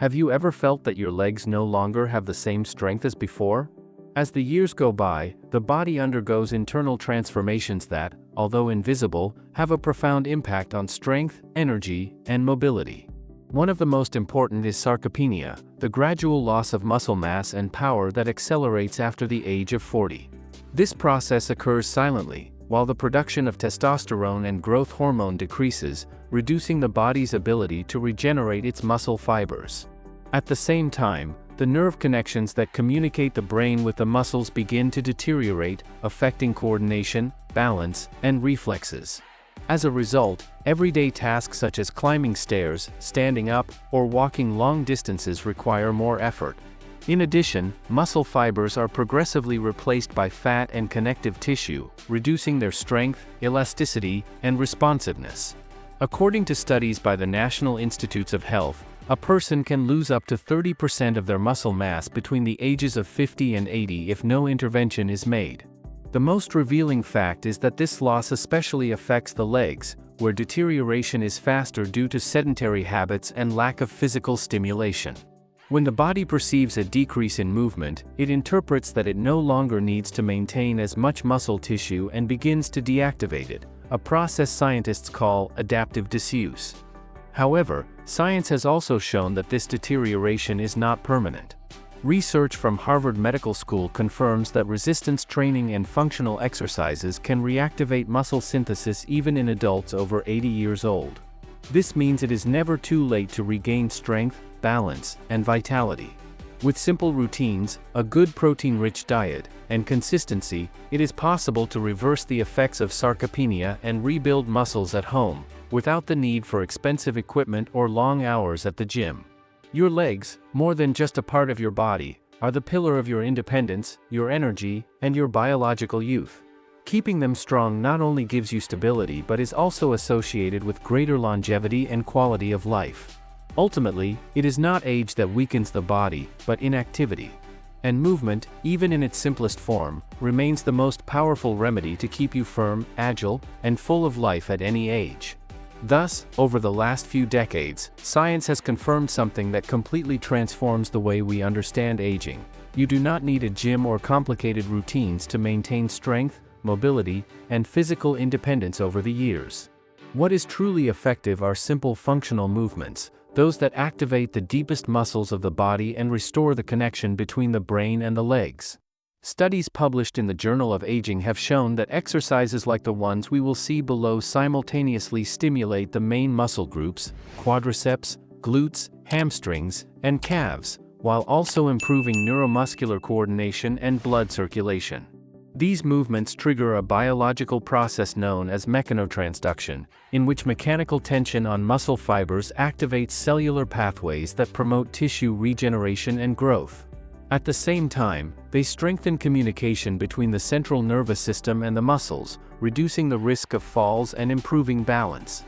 Have you ever felt that your legs no longer have the same strength as before? As the years go by, the body undergoes internal transformations that, although invisible, have a profound impact on strength, energy, and mobility. One of the most important is sarcopenia, the gradual loss of muscle mass and power that accelerates after the age of 40. This process occurs silently, while the production of testosterone and growth hormone decreases, reducing the body's ability to regenerate its muscle fibers. At the same time, the nerve connections that communicate the brain with the muscles begin to deteriorate, affecting coordination, balance, and reflexes. As a result, everyday tasks such as climbing stairs, standing up, or walking long distances require more effort. In addition, muscle fibers are progressively replaced by fat and connective tissue, reducing their strength, elasticity, and responsiveness. According to studies by the National Institutes of Health, a person can lose up to 30% of their muscle mass between the ages of 50 and 80 if no intervention is made. The most revealing fact is that this loss especially affects the legs, where deterioration is faster due to sedentary habits and lack of physical stimulation. When the body perceives a decrease in movement, it interprets that it no longer needs to maintain as much muscle tissue and begins to deactivate it, a process scientists call adaptive disuse. However, science has also shown that this deterioration is not permanent. Research from Harvard Medical School confirms that resistance training and functional exercises can reactivate muscle synthesis even in adults over 80 years old. This means it is never too late to regain strength, balance, and vitality. With simple routines, a good protein-rich diet, and consistency, it is possible to reverse the effects of sarcopenia and rebuild muscles at home, without the need for expensive equipment or long hours at the gym. Your legs, more than just a part of your body, are the pillar of your independence, your energy, and your biological youth. Keeping them strong not only gives you stability but is also associated with greater longevity and quality of life. Ultimately, it is not age that weakens the body, but inactivity. And movement, even in its simplest form, remains the most powerful remedy to keep you firm, agile, and full of life at any age. Thus, over the last few decades, science has confirmed something that completely transforms the way we understand aging. You do not need a gym or complicated routines to maintain strength, mobility, and physical independence over the years. What is truly effective are simple functional movements, those that activate the deepest muscles of the body and restore the connection between the brain and the legs. Studies published in the Journal of Aging have shown that exercises like the ones we will see below simultaneously stimulate the main muscle groups, quadriceps, glutes, hamstrings, and calves, while also improving neuromuscular coordination and blood circulation. These movements trigger a biological process known as mechanotransduction, in which mechanical tension on muscle fibers activates cellular pathways that promote tissue regeneration and growth. At the same time, they strengthen communication between the central nervous system and the muscles, reducing the risk of falls and improving balance.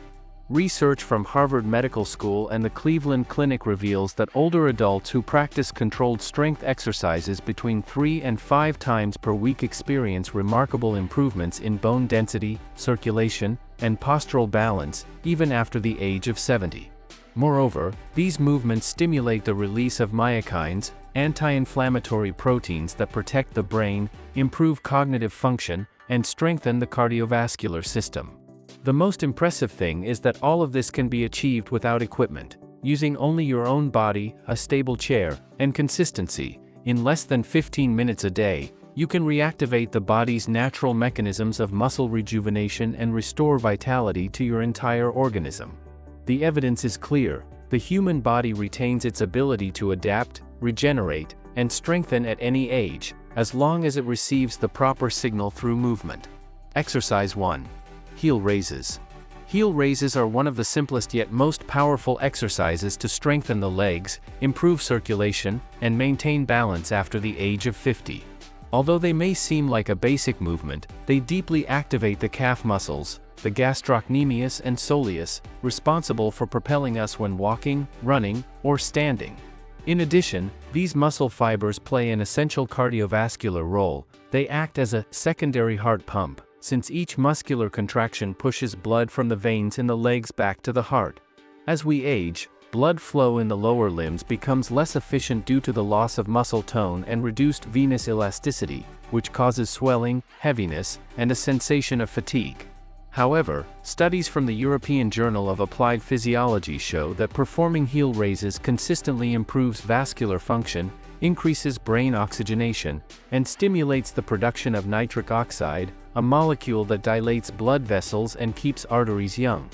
Research from Harvard Medical School and the Cleveland Clinic reveals that older adults who practice controlled strength exercises between 3 and 5 times per week experience remarkable improvements in bone density, circulation, and postural balance, even after the age of 70. Moreover, these movements stimulate the release of myokines, anti-inflammatory proteins that protect the brain, improve cognitive function, and strengthen the cardiovascular system. The most impressive thing is that all of this can be achieved without equipment, using only your own body, a stable chair, and consistency. In less than 15 minutes a day, you can reactivate the body's natural mechanisms of muscle rejuvenation and restore vitality to your entire organism. The evidence is clear. The human body retains its ability to adapt, regenerate, and strengthen at any age, as long as it receives the proper signal through movement. Exercise 1. Heel raises. Heel raises are one of the simplest yet most powerful exercises to strengthen the legs, improve circulation, and maintain balance after the age of 50. Although they may seem like a basic movement, they deeply activate the calf muscles, the gastrocnemius and soleus, responsible for propelling us when walking, running, or standing. In addition, these muscle fibers play an essential cardiovascular role. They act as a secondary heart pump, since each muscular contraction pushes blood from the veins in the legs back to the heart. As we age, blood flow in the lower limbs becomes less efficient due to the loss of muscle tone and reduced venous elasticity, which causes swelling, heaviness, and a sensation of fatigue. However, studies from the European Journal of Applied Physiology show that performing heel raises consistently improves vascular function, increases brain oxygenation, and stimulates the production of nitric oxide, a molecule that dilates blood vessels and keeps arteries young.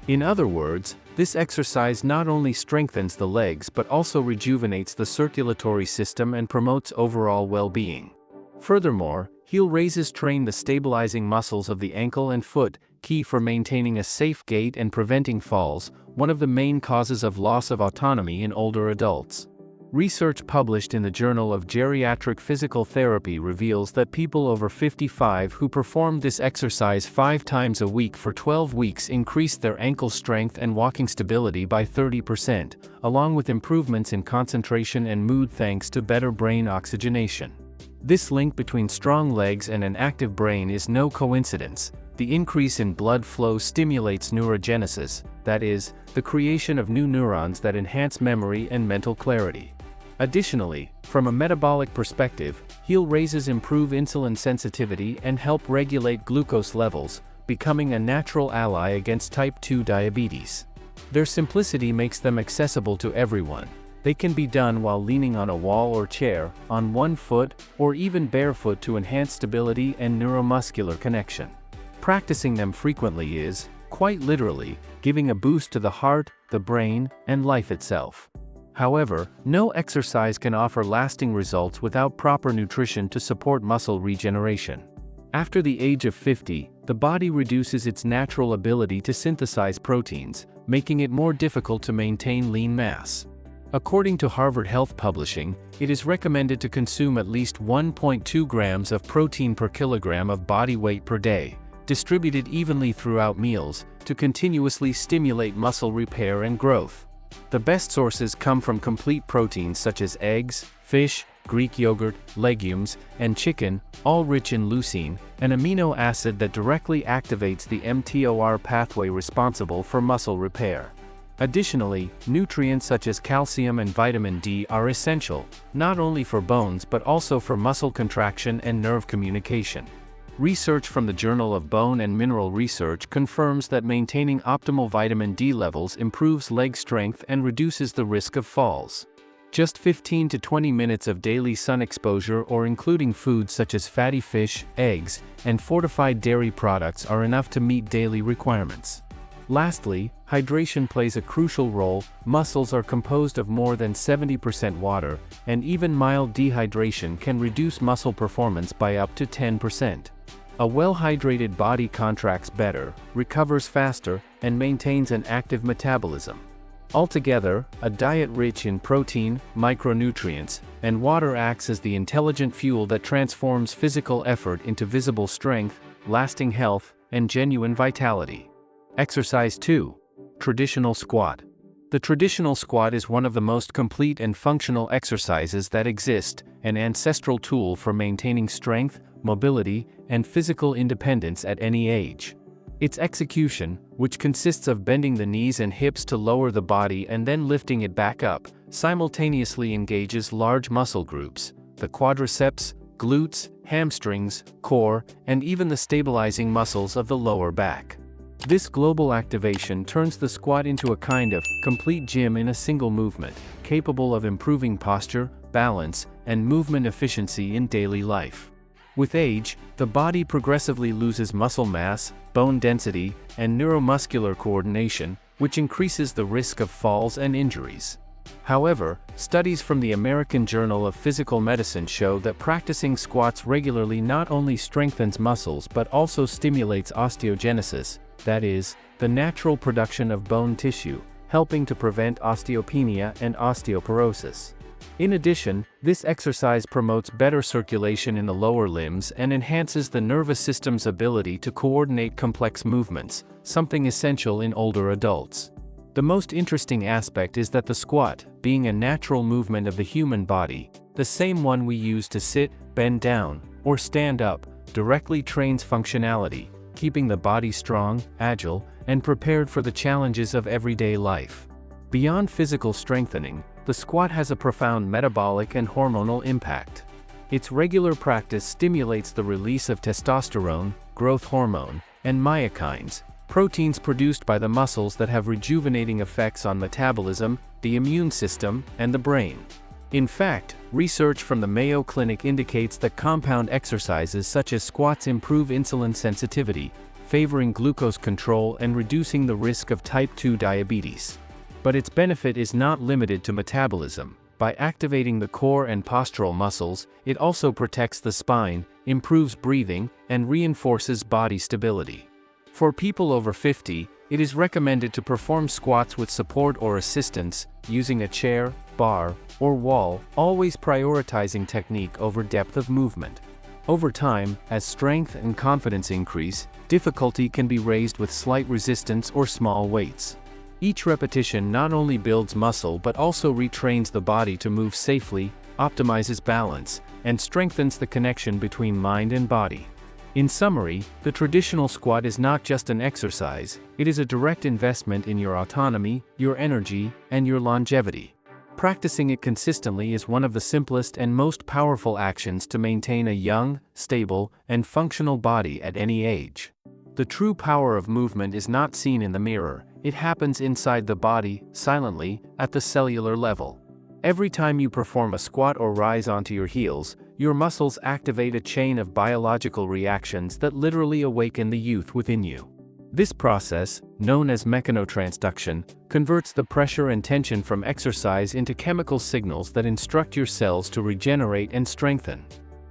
In other words, this exercise not only strengthens the legs but also rejuvenates the circulatory system and promotes overall well-being. Furthermore, heel raises train the stabilizing muscles of the ankle and foot, key for maintaining a safe gait and preventing falls, one of the main causes of loss of autonomy in older adults. Research published in the Journal of Geriatric Physical Therapy reveals that people over 55 who performed this exercise 5 times a week for 12 weeks increased their ankle strength and walking stability by 30%, along with improvements in concentration and mood thanks to better brain oxygenation. This link between strong legs and an active brain is no coincidence. The increase in blood flow stimulates neurogenesis, that is, the creation of new neurons that enhance memory and mental clarity. Additionally, from a metabolic perspective, heel raises improve insulin sensitivity and help regulate glucose levels, becoming a natural ally against type 2 diabetes. Their simplicity makes them accessible to everyone. They can be done while leaning on a wall or chair, on one foot, or even barefoot to enhance stability and neuromuscular connection. Practicing them frequently is, quite literally, giving a boost to the heart, the brain, and life itself. However, no exercise can offer lasting results without proper nutrition to support muscle regeneration. After the age of 50, the body reduces its natural ability to synthesize proteins, making it more difficult to maintain lean mass. According to Harvard Health Publishing, it is recommended to consume at least 1.2 grams of protein per kilogram of body weight per day, distributed evenly throughout meals, to continuously stimulate muscle repair and growth. The best sources come from complete proteins such as eggs, fish, Greek yogurt, legumes, and chicken, all rich in leucine, an amino acid that directly activates the mTOR pathway responsible for muscle repair. Additionally, nutrients such as calcium and vitamin D are essential, not only for bones but also for muscle contraction and nerve communication. Research from the Journal of Bone and Mineral Research confirms that maintaining optimal vitamin D levels improves leg strength and reduces the risk of falls. Just 15 to 20 minutes of daily sun exposure or including foods such as fatty fish, eggs, and fortified dairy products are enough to meet daily requirements. Lastly, hydration plays a crucial role. Muscles are composed of more than 70% water, and even mild dehydration can reduce muscle performance by up to 10%. A well-hydrated body contracts better, recovers faster, and maintains an active metabolism. Altogether, a diet rich in protein, micronutrients, and water acts as the intelligent fuel that transforms physical effort into visible strength, lasting health, and genuine vitality. Exercise 2. Traditional squat. The traditional squat is one of the most complete and functional exercises that exist, an ancestral tool for maintaining strength, mobility, and physical independence at any age. Its execution, which consists of bending the knees and hips to lower the body and then lifting it back up, simultaneously engages large muscle groups, the quadriceps, glutes, hamstrings, core, and even the stabilizing muscles of the lower back. This global activation turns the squat into a kind of complete gym in a single movement, capable of improving posture, balance, and movement efficiency in daily life. With age, the body progressively loses muscle mass, bone density, and neuromuscular coordination, which increases the risk of falls and injuries. However, studies from the American Journal of Physical Medicine show that practicing squats regularly not only strengthens muscles but also stimulates osteogenesis, that is, the natural production of bone tissue, helping to prevent osteopenia and osteoporosis. In addition, this exercise promotes better circulation in the lower limbs and enhances the nervous system's ability to coordinate complex movements, something essential in older adults. The most interesting aspect is that the squat, being a natural movement of the human body, the same one we use to sit, bend down, or stand up, directly trains functionality, keeping the body strong, agile, and prepared for the challenges of everyday life. Beyond physical strengthening, the squat has a profound metabolic and hormonal impact. Its regular practice stimulates the release of testosterone, growth hormone, and myokines, proteins produced by the muscles that have rejuvenating effects on metabolism, the immune system, and the brain. In fact, research from the Mayo Clinic indicates that compound exercises such as squats improve insulin sensitivity, favoring glucose control and reducing the risk of type 2 diabetes. But its benefit is not limited to metabolism. By activating the core and postural muscles, it also protects the spine, improves breathing, and reinforces body stability. For people over 50, it is recommended to perform squats with support or assistance, using a chair, bar, or wall, always prioritizing technique over depth of movement. Over time, as strength and confidence increase, difficulty can be raised with slight resistance or small weights. Each repetition not only builds muscle but also retrains the body to move safely, optimizes balance, and strengthens the connection between mind and body. In summary, the traditional squat is not just an exercise, it is a direct investment in your autonomy, your energy, and your longevity. Practicing it consistently is one of the simplest and most powerful actions to maintain a young, stable, and functional body at any age. The true power of movement is not seen in the mirror, it happens inside the body, silently, at the cellular level. Every time you perform a squat or rise onto your heels, your muscles activate a chain of biological reactions that literally awaken the youth within you. This process, known as mechanotransduction, converts the pressure and tension from exercise into chemical signals that instruct your cells to regenerate and strengthen.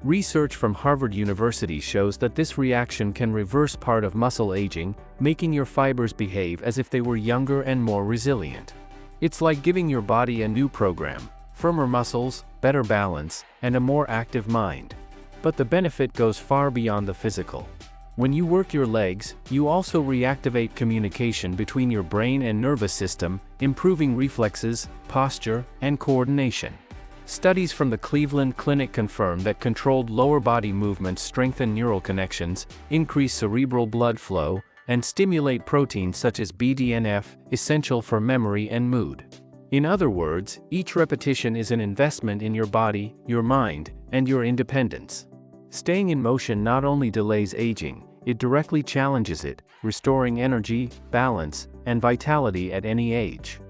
Research from Harvard University shows that this reaction can reverse part of muscle aging, making your fibers behave as if they were younger and more resilient. It's like giving your body a new program: firmer muscles, better balance, and a more active mind. But the benefit goes far beyond the physical. When you work your legs, you also reactivate communication between your brain and nervous system, improving reflexes, posture, and coordination. Studies from the Cleveland Clinic confirm that controlled lower body movements strengthen neural connections, increase cerebral blood flow, and stimulate proteins such as BDNF, essential for memory and mood. In other words, each repetition is an investment in your body, your mind, and your independence. Staying in motion not only delays aging, it directly challenges it, restoring energy, balance, and vitality at any age.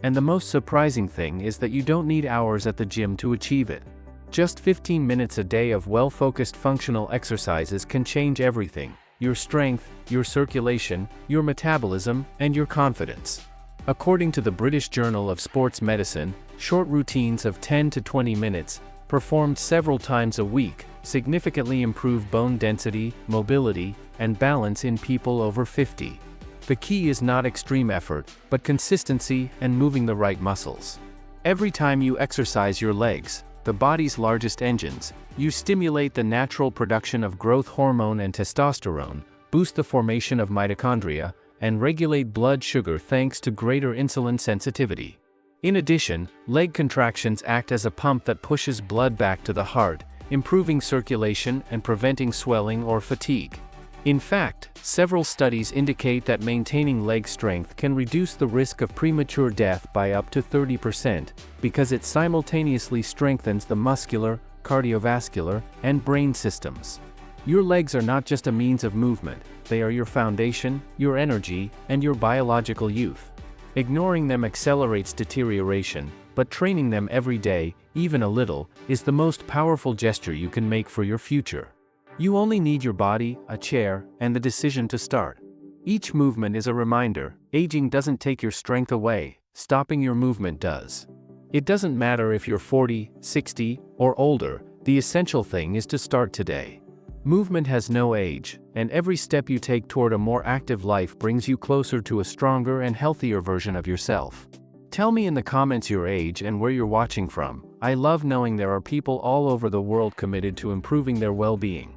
And the most surprising thing is that you don't need hours at the gym to achieve it. Just 15 minutes a day of well-focused functional exercises can change everything: your strength, your circulation, your metabolism, and your confidence. According to the British Journal of Sports Medicine, short routines of 10 to 20 minutes, performed several times a week, significantly improve bone density, mobility, and balance in people over 50. The key is not extreme effort, but consistency and moving the right muscles. Every time you exercise your legs, the body's largest engines, you stimulate the natural production of growth hormone and testosterone, boost the formation of mitochondria, and regulate blood sugar thanks to greater insulin sensitivity. In addition, leg contractions act as a pump that pushes blood back to the heart, improving circulation and preventing swelling or fatigue. In fact, several studies indicate that maintaining leg strength can reduce the risk of premature death by up to 30%, because it simultaneously strengthens the muscular, cardiovascular, and brain systems. Your legs are not just a means of movement, they are your foundation, your energy, and your biological youth. Ignoring them accelerates deterioration, but training them every day, even a little, is the most powerful gesture you can make for your future. You only need your body, a chair, and the decision to start. Each movement is a reminder: aging doesn't take your strength away, stopping your movement does. It doesn't matter if you're 40, 60, or older, the essential thing is to start today. Movement has no age, and every step you take toward a more active life brings you closer to a stronger and healthier version of yourself. Tell me in the comments your age and where you're watching from. I love knowing there are people all over the world committed to improving their well-being.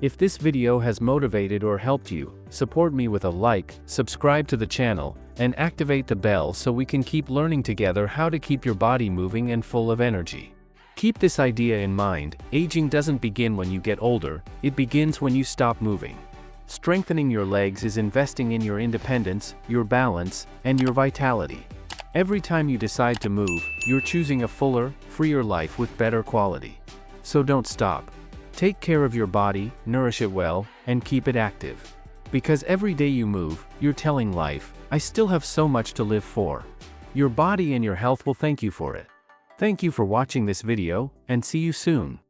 If this video has motivated or helped you, support me with a like, subscribe to the channel, and activate the bell so we can keep learning together how to keep your body moving and full of energy. Keep this idea in mind: aging doesn't begin when you get older, it begins when you stop moving. Strengthening your legs is investing in your independence, your balance, and your vitality. Every time you decide to move, you're choosing a fuller, freer life with better quality. So don't stop. Take care of your body, nourish it well, and keep it active. Because every day you move, you're telling life, I still have so much to live for. Your body and your health will thank you for it. Thank you for watching this video, and see you soon.